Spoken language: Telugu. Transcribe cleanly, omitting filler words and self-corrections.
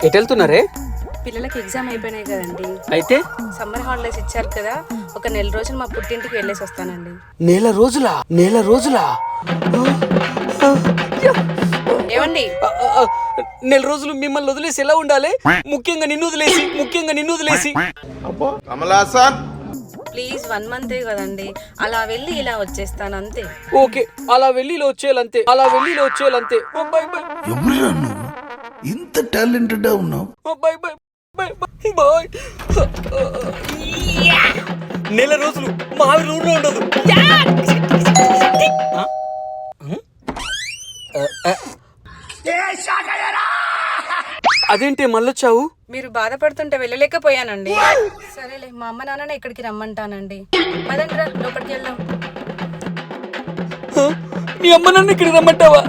ఎటు వెళ్తున్నారే? పిల్లలకి ఎగ్జామ్ అయిపోయినాయి కదండి, అయితే సమ్మర్ హాలిడేస్ ఇచ్చారు కదా, ఒక నెల రోజులు మా పుట్టింటికి వెళ్ళేసి వస్తానండి. నెల రోజులా? ఏమండి? నెల రోజులు మిమ్మల్ని వదిలేసి ఎలా ఉండాలి? ముఖ్యంగా నిన్ను వదిలేసి ప్లీజ్ 1 మంతే కదండి, అలా వెళ్ళి ఇలా వచ్చేస్తాను అంతే. ఓకే, అలా వెళ్ళి ఇలా వచ్చేయాలంతే. ఎవరురా నువ్వు ఇంత టాలెంటెడ్ ఉన్నావు? బాయ్. నెల రోజులు మా ఆవిడ ఊళ్ళో ఉండదు. అదేంటి మళ్ళొచ్చావు? మీరు బాధపడుతుంటే వెళ్ళలేకపోయానండి. సరేలే, మా అమ్మ నాన్ననే ఇక్కడికి రమ్మంటానండి. పదండ్రా, లోపలికి వెళ్దాం. మీ అమ్మ నన్ను ఇక్కడికి రమ్మంటావా?